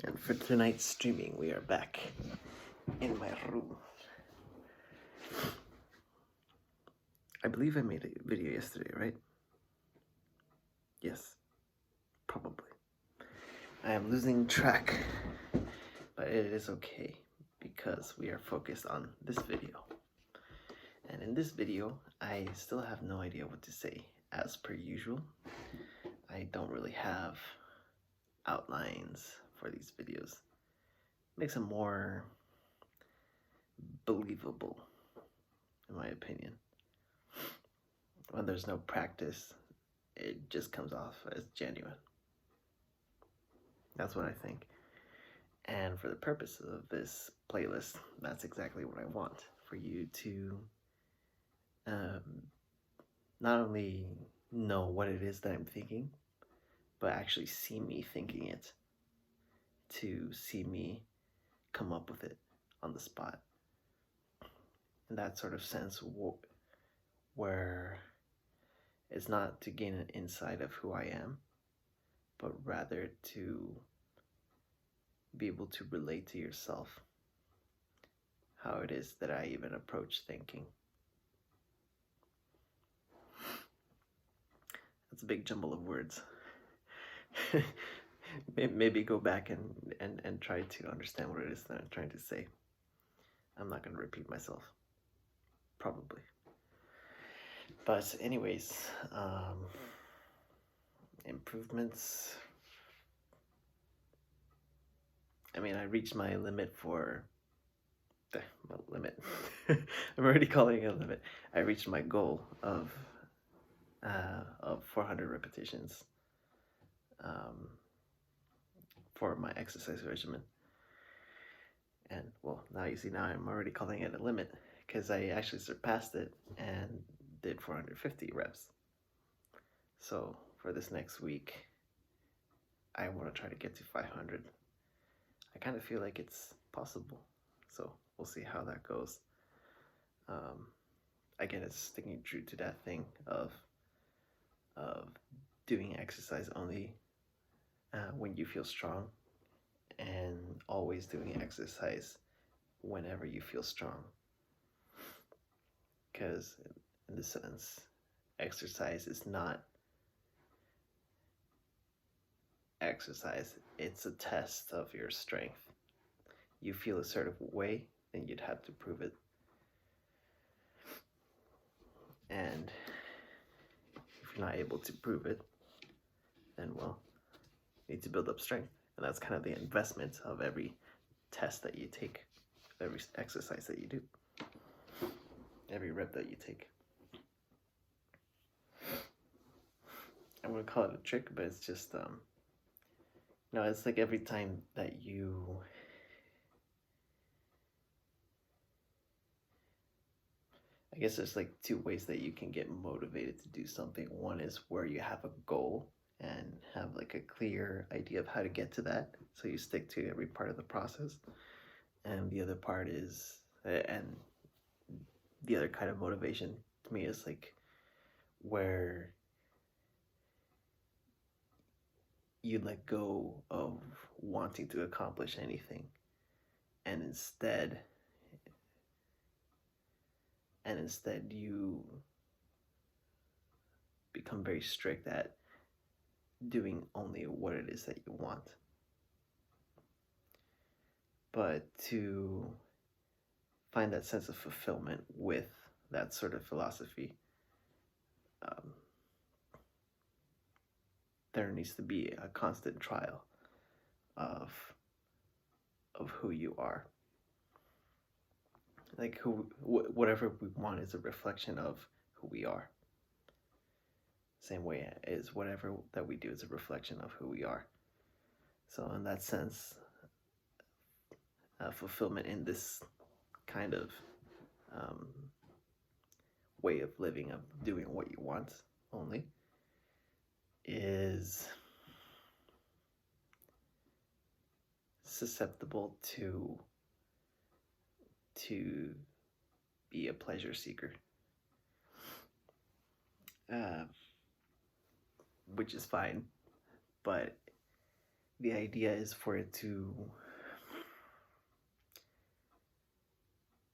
And for tonight's streaming, we are back in my room. I believe I made a video yesterday, right? Yes, probably. I am losing track, but it is okay because we are focused on this video. And in this video, I still have no idea what to say. As per usual, I don't really have outlines for these videos. Makes them more believable, in my opinion. When there's no practice, it just comes off as genuine. That's what I think. And for the purposes of this playlist, that's exactly what I want. For you to not only know what it is that I'm thinking, but actually see me thinking it. To see me come up with it on the spot. In that sort of sense, where it's not to gain an insight of who I am, but rather to be able to relate to yourself how it is that I even approach thinking. That's a big jumble of words. Maybe go back and try to understand what it is that I'm trying to say. I'm not going to repeat myself. Probably. But anyways, improvements. I mean, I reached my limit for limit. I'm already calling it a limit. I reached my goal of 400 repetitions for my exercise regimen. And well, now you see, now I'm already calling it a limit because I actually surpassed it and did 450 reps. So for this next week, I want to try to get to 500. I kind of feel like it's possible. So we'll see how that goes. Again, it's sticking true to that thing of doing exercise only when you feel strong, and always doing exercise whenever you feel strong. Because in the sense, exercise is not exercise, it's a test of your strength. You feel a certain way, then you'd have to prove it. And if you're not able to prove it, then well, you need to build up strength. And that's kind of the investment of every test that you take, every exercise that you do, every rep that you take. I'm gonna call it a trick, but it's just it's like every time that you I guess there's like two ways that you can get motivated to do something. One is where you have a goal and have like a clear idea of how to get to that, so you stick to every part of the process. And the other part is, and the other kind of motivation to me is like where you let go of wanting to accomplish anything, and instead you become very strict at doing only what it is that you want. But to find that sense of fulfillment with that sort of philosophy, there needs to be a constant trial of who you are. Like whatever we want is a reflection of who we are. Same way as whatever that we do is a reflection of who we are. So in that sense, fulfillment in this kind of way of living, of doing what you want only, is susceptible to be a pleasure seeker, which is fine, but the idea is for it to,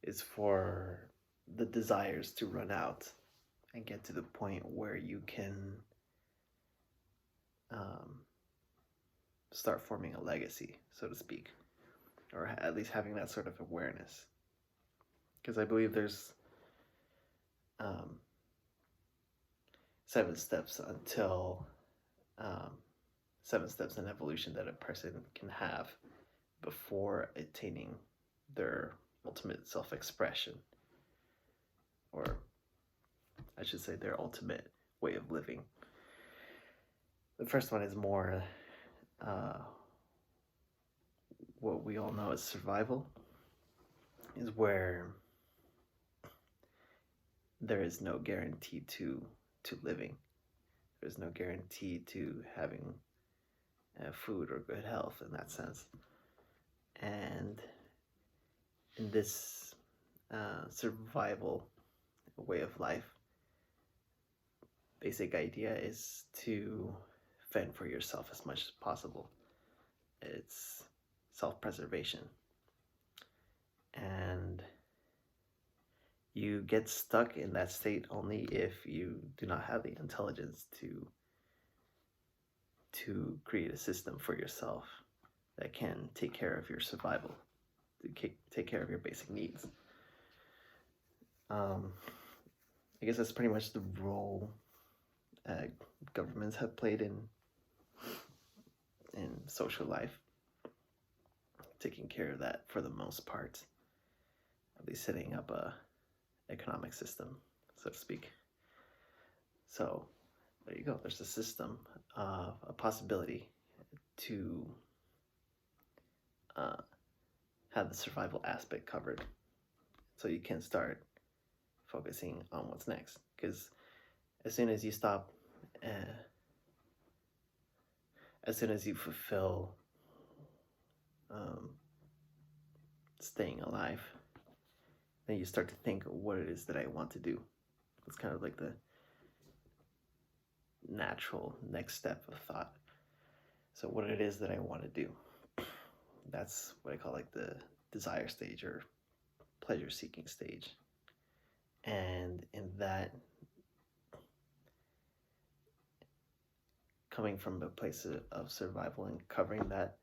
is for the desires to run out and get to the point where you can um, start forming a legacy, so to speak, or at least having that sort of awareness. Because I believe there's 7 steps until 7 steps in evolution that a person can have before attaining their ultimate self-expression, or I should say their ultimate way of living. The first one is more what we all know as survival, is where there is no guarantee to living. There's no guarantee to having food or good health in that sense. And in this survival way of life, basic idea is to fend for yourself as much as possible. It's self-preservation. And you get stuck in that state only if you do not have the intelligence to create a system for yourself that can take care of your survival, to take care of your basic needs. I guess that's pretty much the role governments have played in social life, taking care of that for the most part, at least setting up a economic system, so to speak. So there you go. There's a system, a possibility to have the survival aspect covered, so you can start focusing on what's next. Because as soon as you stop, as soon as you fulfill staying alive, then you start to think what it is that I want to do. It's kind of like the natural next step of thought. So what it is that I want to do, that's what I call like the desire stage or pleasure seeking stage. And in that, coming from a place of survival and covering that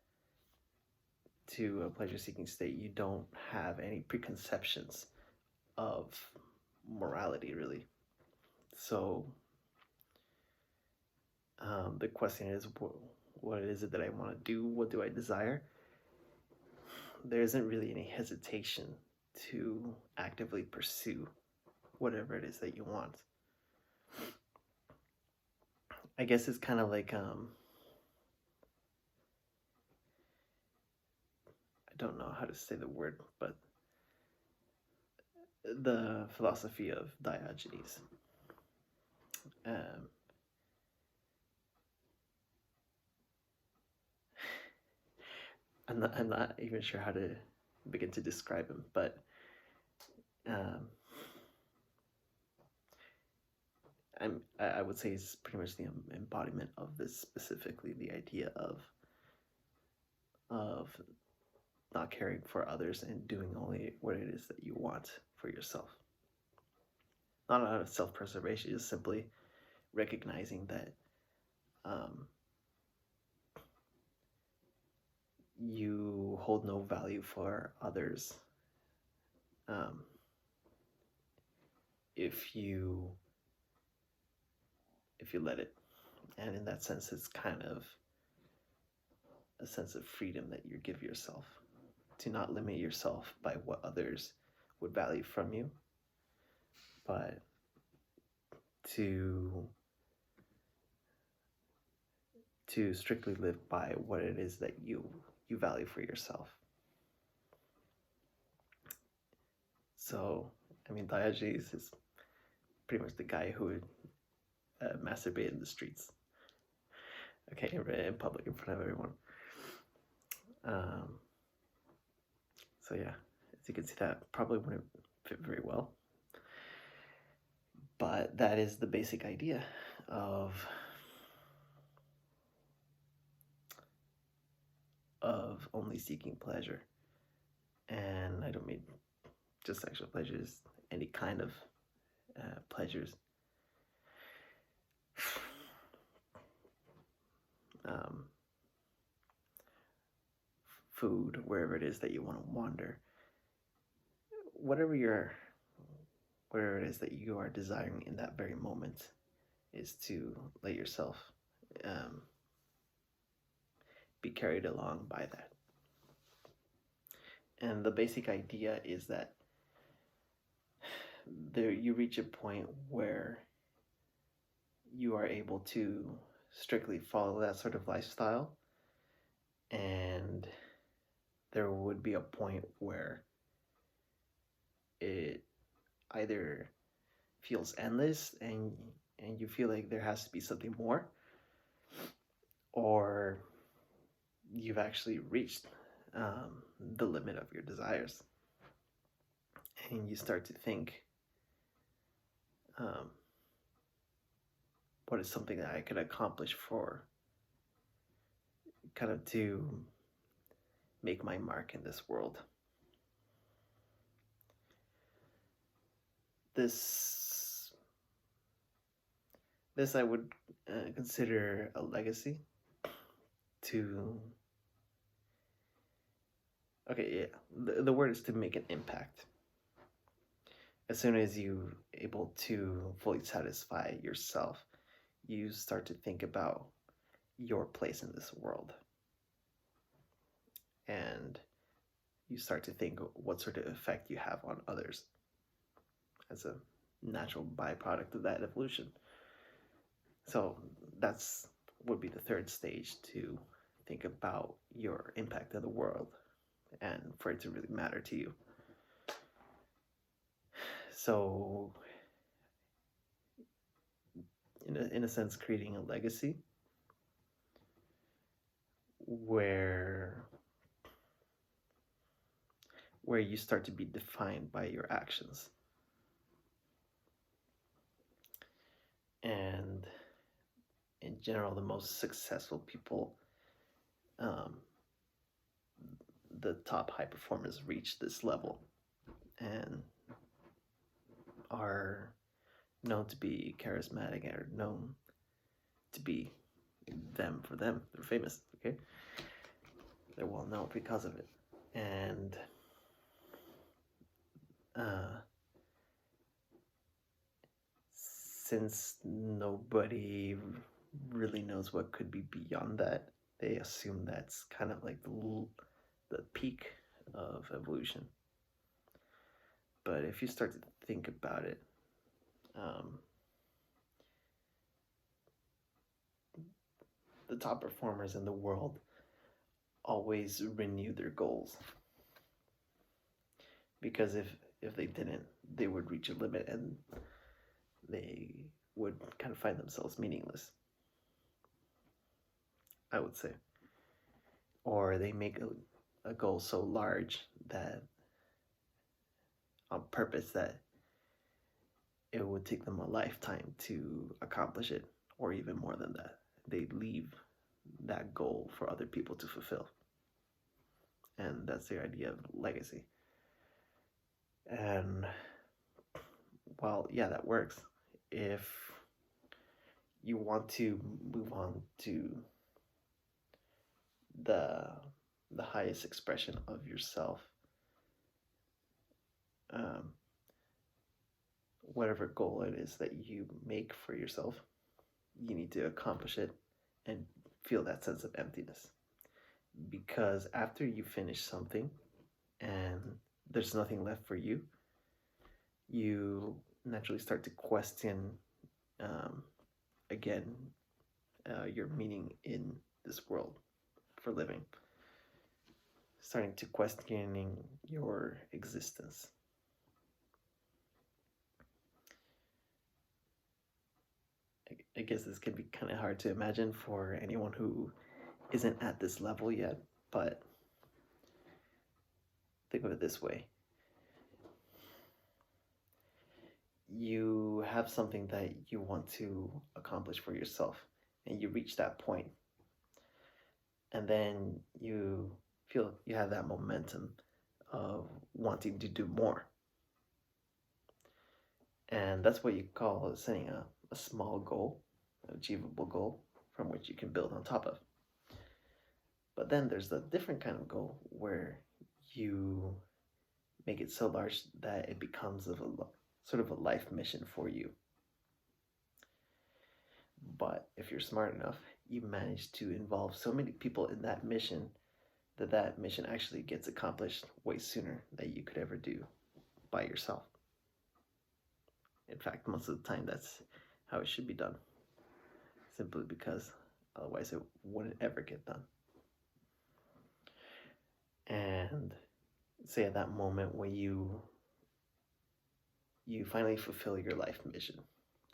to a pleasure seeking state, you don't have any preconceptions of morality, really. So the question is, what is it that I want to do? What do I desire? There isn't really any hesitation to actively pursue whatever it is that you want. I guess it's kind of like, I don't know how to say the word, but the philosophy of Diogenes. I'm not even sure how to begin to describe him, but I would say he's pretty much the embodiment of this, specifically the idea of not caring for others and doing only what it is that you want for yourself. Not out of self-preservation, just simply recognizing that you hold no value for others if you let it. And in that sense, it's kind of a sense of freedom that you give yourself, to not limit yourself by what others would value from you, but to strictly live by what it is that you value for yourself. So, I mean, Diogenes is pretty much the guy who would masturbate in the streets, okay, in public, in front of everyone. So yeah, as you can see, that probably wouldn't fit very well. But that is the basic idea of of only seeking pleasure. And I don't mean just sexual pleasures, any kind of pleasures. Um, Food, wherever it is that you want to wander, whatever whatever it is that you are desiring in that very moment, is to let yourself um, be carried along by that. And the basic idea is that there you reach a point where you are able to strictly follow that sort of lifestyle, and there would be a point where it either feels endless and you feel like there has to be something more, or you've actually reached the limit of your desires, and you start to think, what is something that I could accomplish for kind of to make my mark in this world. This I would consider a legacy to, okay, yeah, the word is to make an impact. As soon as you're able to fully satisfy yourself, you start to think about your place in this world. And you start to think what sort of effect you have on others as a natural byproduct of that evolution. So that's would be the third stage, to think about your impact in the world and for it to really matter to you. So in a sense, creating a legacy where you start to be defined by your actions. And in general, the most successful people, the top high performers, reach this level and are known to be charismatic, or known to be them for them. They're famous, okay? They're well known because of it. And since nobody really knows what could be beyond that, they assume that's kind of like the peak of evolution. But if you start to think about it, the top performers in the world always renew their goals, because if they didn't, they would reach a limit and they would kind of find themselves meaningless, I would say. Or they make a goal so large that on purpose that it would take them a lifetime to accomplish it, or even more than that. They leave that goal for other people to fulfill. And that's the idea of legacy. And well, yeah, that works. If you want to move on to the highest expression of yourself, whatever goal it is that you make for yourself, you need to accomplish it and feel that sense of emptiness. Because after you finish something and there's nothing left for you, you naturally start to question again your meaning in this world for living, starting to questioning your existence. I guess this can be kind of hard to imagine for anyone who isn't at this level yet, but think of it this way. You have something that you want to accomplish for yourself, and you reach that point. And then you feel you have that momentum of wanting to do more. And that's what you call setting a small goal, an achievable goal from which you can build on top of. But then there's the different kind of goal where you make it so large that it becomes sort of a life mission for you. But if you're smart enough, you manage to involve so many people in that mission that mission actually gets accomplished way sooner than you could ever do by yourself. In fact, most of the time, that's how it should be done. Simply because otherwise it wouldn't ever get done. And say at that moment when you finally fulfill your life mission,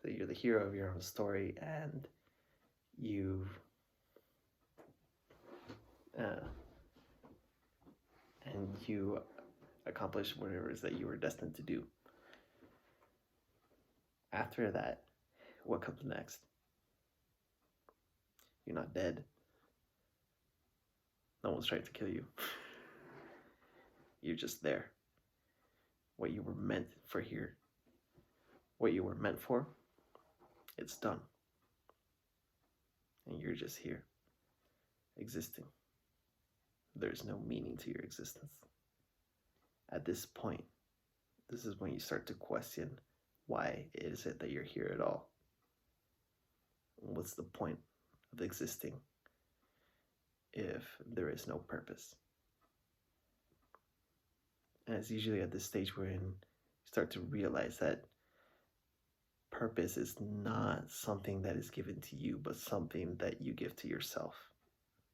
that you're the hero of your own story, and you accomplish whatever it is that you were destined to do. After that, what comes next? You're not dead. No one's trying to kill you. You're just there. What you were meant for here, what you were meant for, it's done. And you're just here, existing. There's no meaning to your existence. At this point, this is when you start to question, why is it that you're here at all? What's the point of existing if there is no purpose? And it's usually at this stage wherein you start to realize that purpose is not something that is given to you, but something that you give to yourself.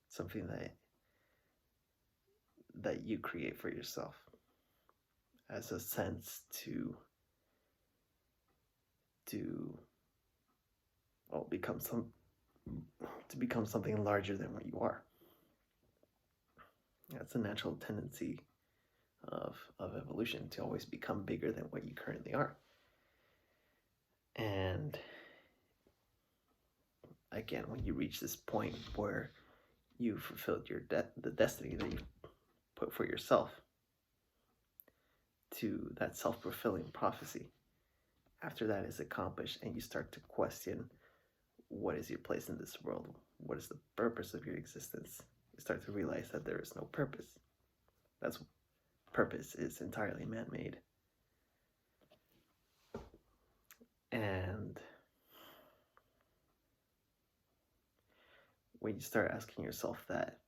Something that you create for yourself as a sense to become something larger than what you are. That's a natural tendency of evolution, to always become bigger than what you currently are. And again, when you reach this point where you've fulfilled the destiny that you've put for yourself, to that self-fulfilling prophecy, after that is accomplished and you start to question, what is your place in this world? What is the purpose of your existence? You start to realize that there is no purpose. Purpose is entirely man-made. And when you start asking yourself that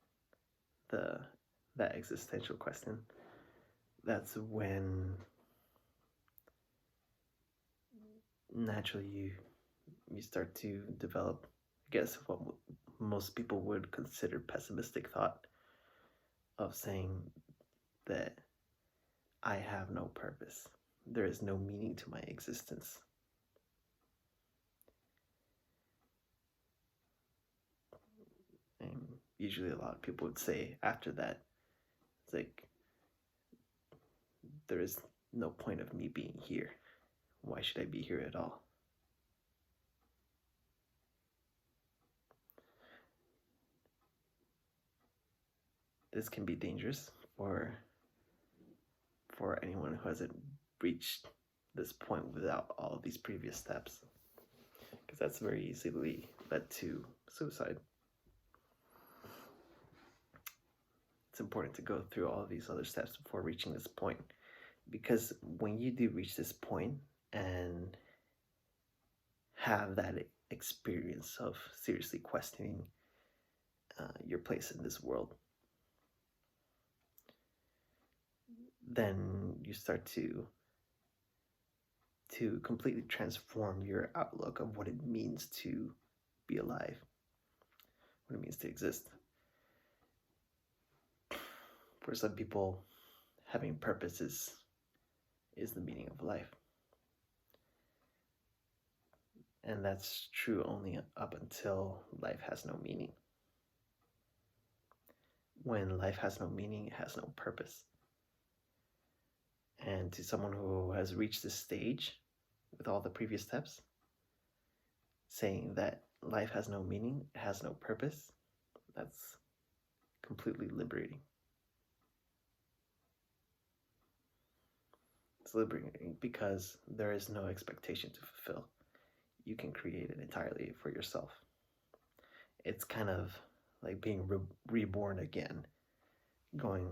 existential question, that's when naturally you start to develop, I guess, what most people would consider pessimistic thought, of saying that I have no purpose. There is no meaning to my existence. And usually a lot of people would say after that, it's like, there is no point of me being here. Why should I be here at all? This can be dangerous for anyone who hasn't reached this point without all of these previous steps, because that's very easily led to suicide. It's important to go through all of these other steps before reaching this point, because when you do reach this point and have that experience of seriously questioning your place in this world, then you start to completely transform your outlook of what it means to be alive, what it means to exist. For some people, having purpose is the meaning of life. And that's true only up until life has no meaning. When life has no meaning, it has no purpose. And to someone who has reached this stage with all the previous steps, saying that life has no meaning, it has no purpose, that's completely liberating. It's liberating because there is no expectation to fulfill. You can create it entirely for yourself. It's kind of like being reborn again, going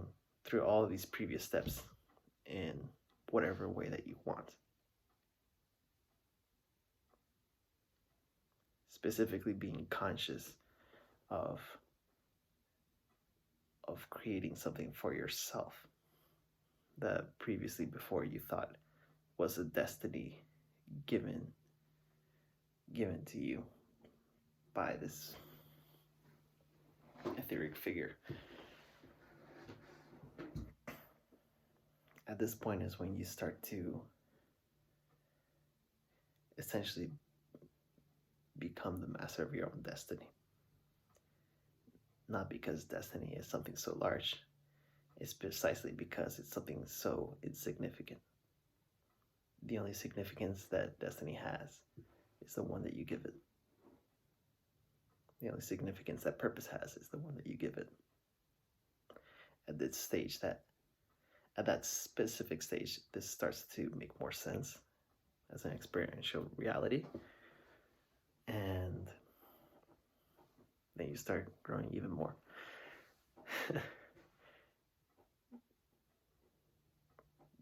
through all of these previous steps in whatever way that you want. Specifically being conscious of creating something for yourself that previously before you thought was a destiny given to you by this etheric figure. At this point is when you start to essentially become the master of your own destiny. Not because destiny is something so large, it's precisely because it's something so insignificant. The only significance that destiny has is the one that you give it. The only significance that purpose has is the one that you give it. At this stage, at that specific stage, this starts to make more sense as an experiential reality. And then you start growing even more.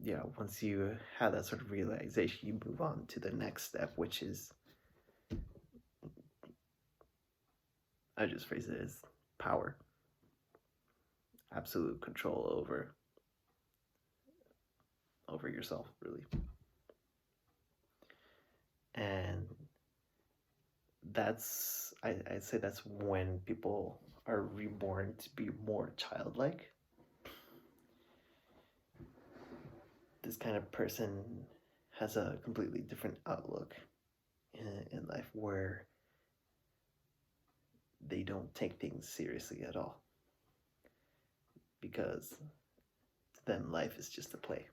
Yeah, once you have that sort of realization, you move on to the next step, which is, I just phrase it as power. Absolute control over yourself, really. And that's, I'd say that's when people are reborn to be more childlike. This kind of person has a completely different outlook in life, where they don't take things seriously at all, because to them life is just a play.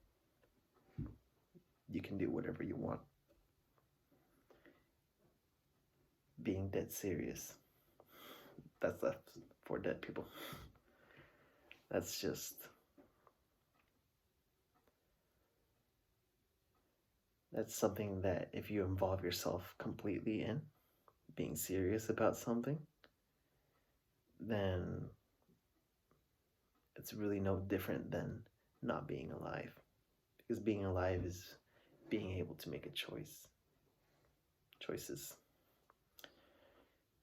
You can do whatever you want. Being dead serious, that's left for dead people. That's something that if you involve yourself completely in being serious about something, then it's really no different than not being alive. Because being alive is being able to make a choices,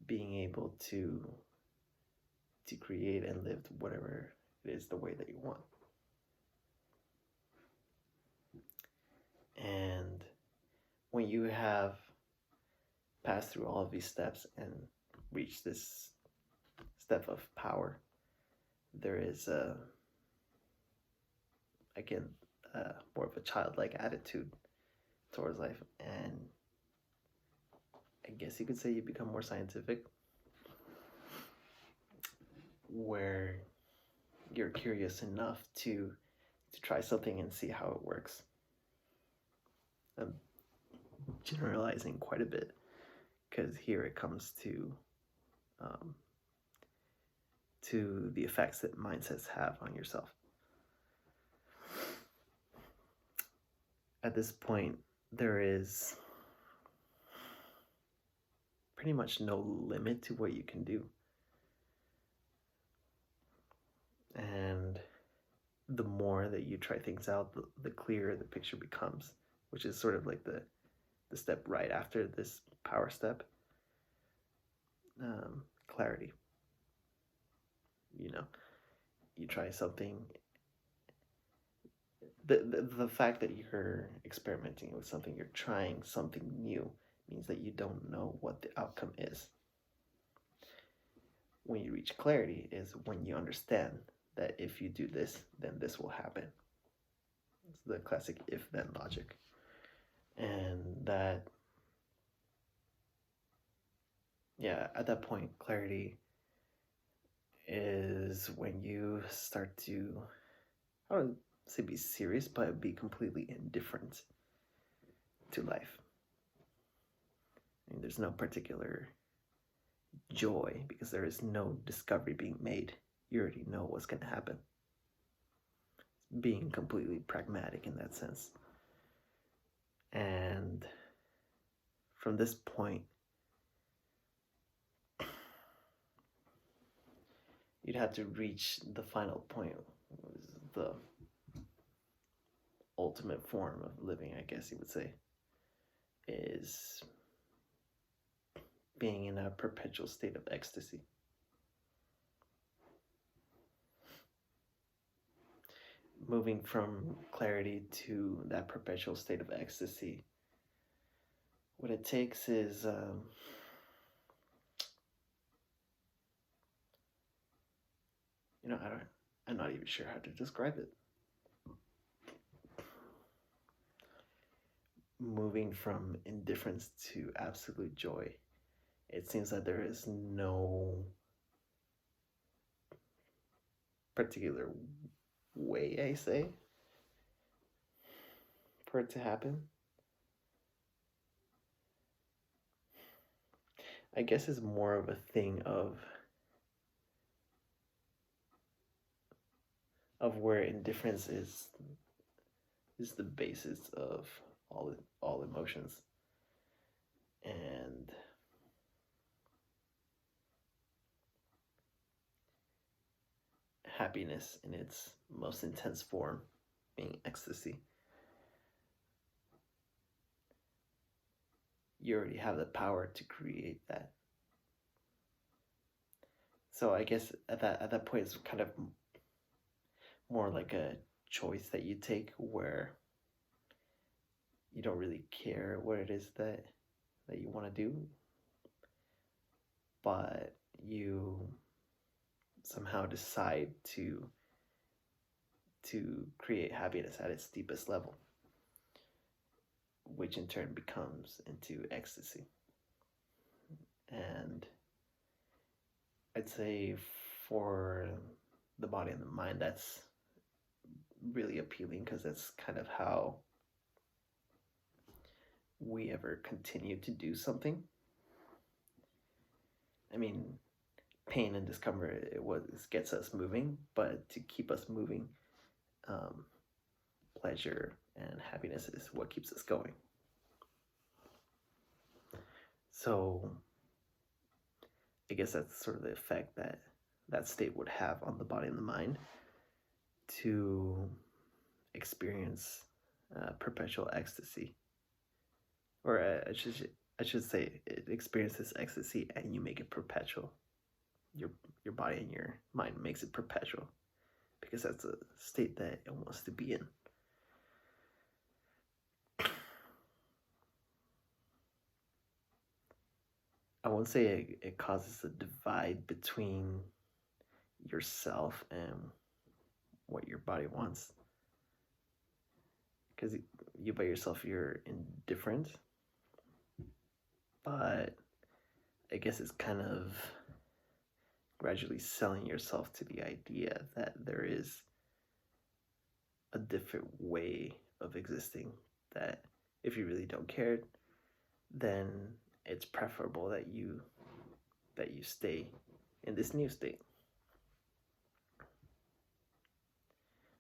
being able to create and live whatever it is the way that you want. And when you have passed through all of these steps and reached this step of power, there is again more of a childlike attitude towards life, and I guess you could say you become more scientific, where you're curious enough to try something and see how it works. I'm generalizing quite a bit, because here it comes to the effects that mindsets have on yourself. At this point, there is pretty much no limit to what you can do. And the more that you try things out, the clearer the picture becomes, which is sort of like the step right after this power step. Clarity. You try something. The fact that you're experimenting with something, you're trying something new, means that you don't know what the outcome is. When you reach clarity is when you understand that if you do this, then this will happen. It's the classic if-then logic. And that, at that point, clarity is when you start to, I don't say be serious, but be completely indifferent to life. There's no particular joy, because there is no discovery being made. you already know what's going to happen. Being completely pragmatic in that sense. And from this point, you'd have to reach the final point, the ultimate form of living, I guess you would say, is being in a perpetual state of ecstasy. Moving from clarity to that perpetual state of ecstasy, what it takes is I'm not even sure how to describe it. Moving from indifference to absolute joy. It seems that there is no particular way, I say, for it to happen. I guess it's more of a thing of where indifference is the basis of all emotions, and happiness in its most intense form being ecstasy. You already have the power to create that. So I guess at that point it's kind of more like a choice that you take, where you don't really care what it is that you want to do, but you somehow decide to create happiness at its deepest level, which in turn becomes into ecstasy. And I'd say for the body and the mind, that's really appealing, because that's kind of how we ever continue to do something. I mean, pain and discomfort, it gets us moving, but to keep us moving, pleasure and happiness is what keeps us going. So I guess that's sort of the effect that state would have on the body and the mind, to experience perpetual ecstasy. Or I should say, it experiences ecstasy and you make it perpetual. Your body and your mind makes it perpetual, because that's a state that it wants to be in. I won't say it causes a divide between yourself and what your body wants, because you by yourself, you're indifferent, but I guess it's kind of gradually selling yourself to the idea that there is a different way of existing, that if you really don't care, then it's preferable that you stay in this new state.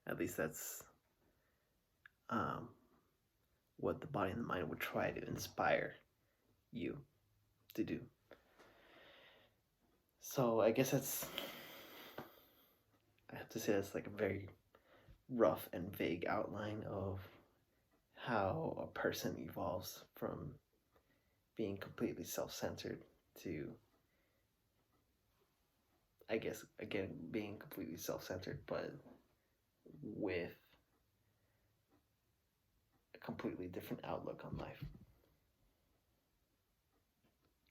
At least that's what the body and the mind would try to inspire you to do. So I guess I have to say that's like a very rough and vague outline of how a person evolves from being completely self-centered to, I guess, again, being completely self-centered, but with a completely different outlook on life.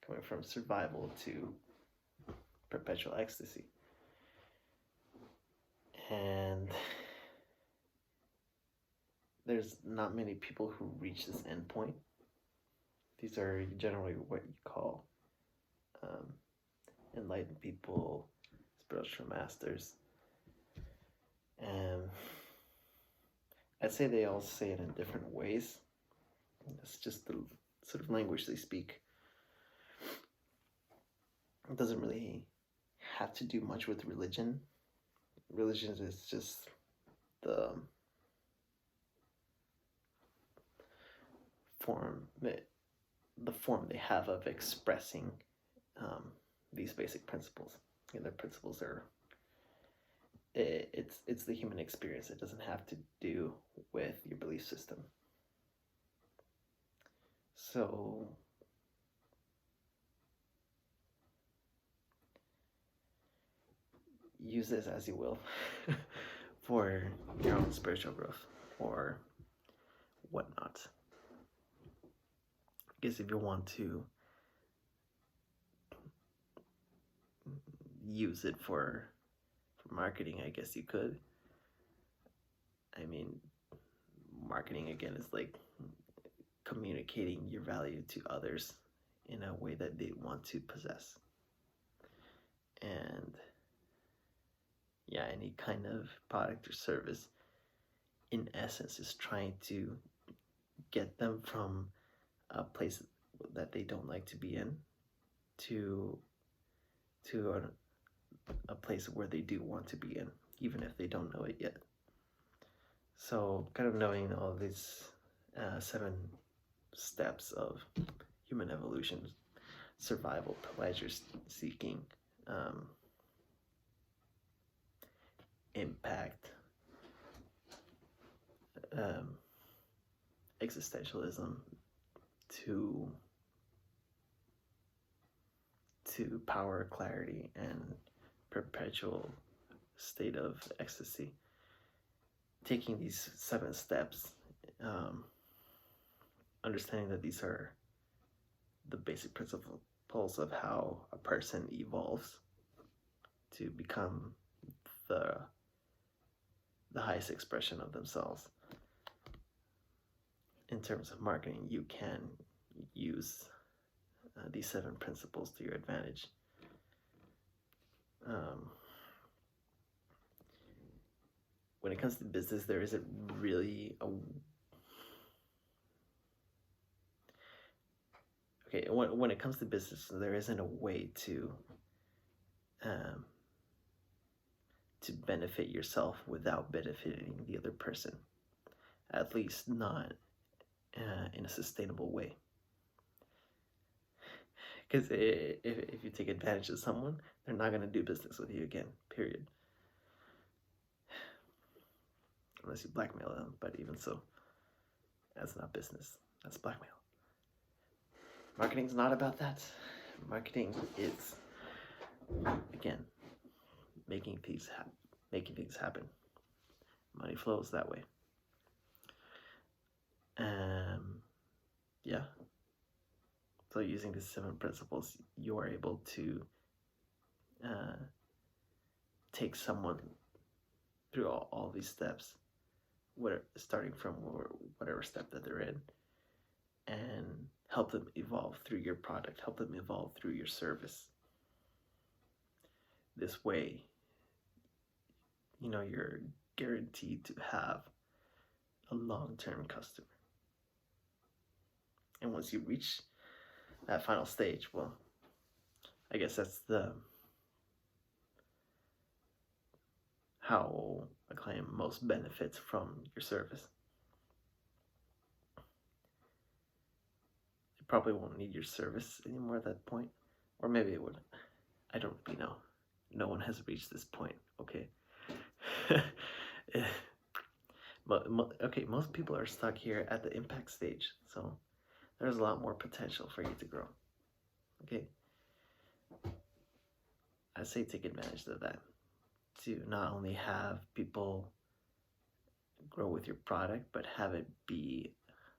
Coming from survival to perpetual ecstasy. And there's not many people who reach this end point. These are generally what you call enlightened people, spiritual masters. And I'd say they all say it in different ways. It's just the sort of language they speak. It doesn't really have to do much with religion. religion is just the form the form they have of expressing these basic principles. And their principles are it's the human experience. It doesn't have to do with your belief system. So use this as you will for your own spiritual growth or whatnot. Because if you want to use it for marketing, I guess you could. I mean, marketing again is like communicating your value to others in a way that they want to possess. And yeah, any kind of product or service in essence is trying to get them from a place that they don't like to be in to a place where they do want to be in, even if they don't know it yet. So kind of knowing all these 7 steps of human evolution: survival, pleasure seeking, impact, existentialism, to power, clarity, and perpetual state of ecstasy. Taking these 7 steps, understanding that these are the basic principles of how a person evolves to become the highest expression of themselves. In terms of marketing, you can use these 7 principles to your advantage. When it comes to business, there isn't really when it comes to business, there isn't a way to benefit yourself without benefiting the other person, at least not in a sustainable way. Because if you take advantage of someone, they're not going to do business with you again, period. Unless you blackmail them, but even so, that's not business, that's blackmail. Marketing's not about that. Marketing is, again, making things happen. Money flows that way. Yeah. So using these 7 principles, you are able to take someone through all these steps, starting from whatever step that they're in, and help them evolve through your product, help them evolve through your service. This way, you're guaranteed to have a long-term customer. And once you reach that final stage, well, I guess that's how a client most benefits from your service. They probably won't need your service anymore at that point, or maybe it would. I don't really know. No one has reached this point, okay? But most people are stuck here at the impact stage, so there's a lot more potential for you to grow. Okay, I say take advantage of that, to not only have people grow with your product, but have it be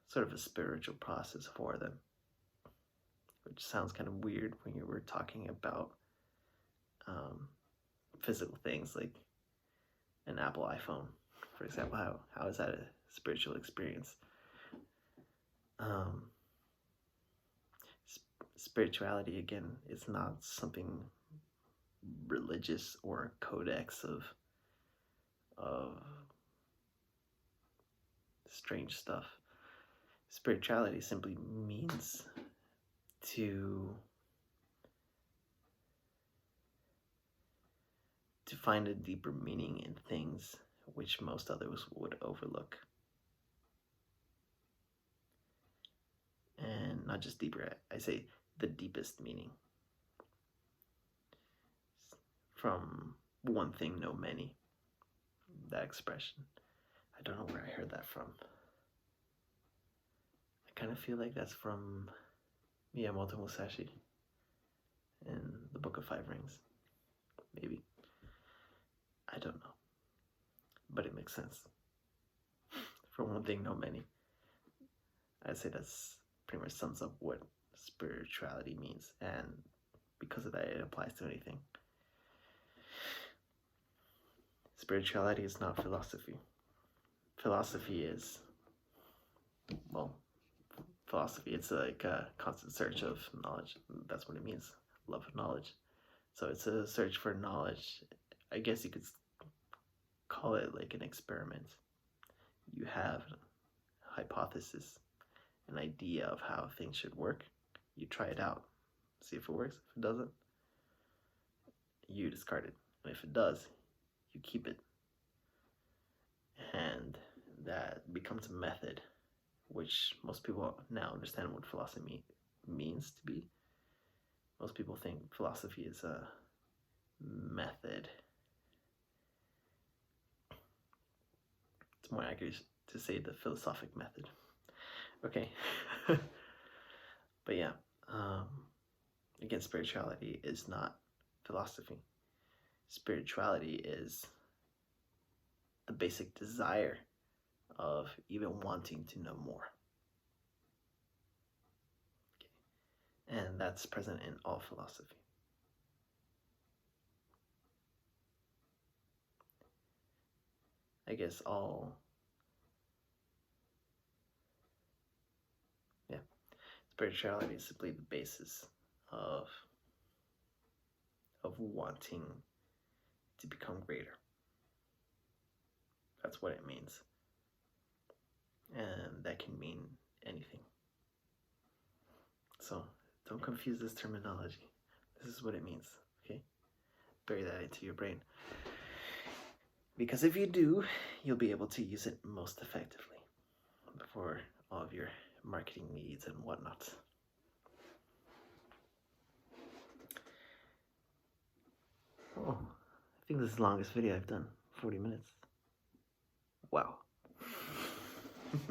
sort of a spiritual process for them, which sounds kind of weird when you were talking about physical things like an Apple iPhone, for example. How is that a spiritual experience? Spirituality, again, is not something religious or a codex of strange stuff. Spirituality simply means to to find a deeper meaning in things which most others would overlook. And not just deeper, I say the deepest meaning. From one thing, know many. That expression. I don't know where I heard that from. I kind of feel like that's from Miyamoto Musashi in the Book of Five Rings. Maybe. I don't know. But it makes sense. From one thing, know many. I'd say that's pretty much sums up what spirituality means. And because of that, it applies to anything. Spirituality is not philosophy. Philosophy is, well, philosophy, it's like a constant search of knowledge. That's what it means, love of knowledge. So it's a search for knowledge. I guess you could call it like an experiment. You have a hypothesis, an idea of how things should work. You try it out, see if it works. If it doesn't, you discard it. And if it does, you keep it. And that becomes a method, which most people now understand what philosophy means to be. Most people think philosophy is a method. It's more accurate to say the philosophic method. Okay. But yeah, again, spirituality is not philosophy. Spirituality is the basic desire of even wanting to know more. Okay. And that's present in all philosophy. I guess spirituality is simply the basis of wanting to become greater. That's what it means. And that can mean anything. So don't confuse this terminology. This is what it means, okay? Bury that into your brain. Because if you do, you'll be able to use it most effectively for all of your marketing needs and whatnot. Oh, I think this is the longest video I've done. 40 minutes. Wow. You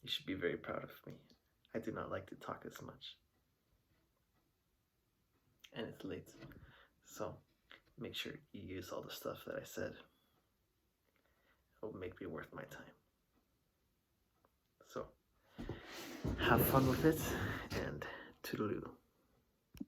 should be very proud of me. I do not like to talk as much. And it's late. So make sure you use all the stuff that I said. It will make me worth my time. So have fun with it, and toodaloo.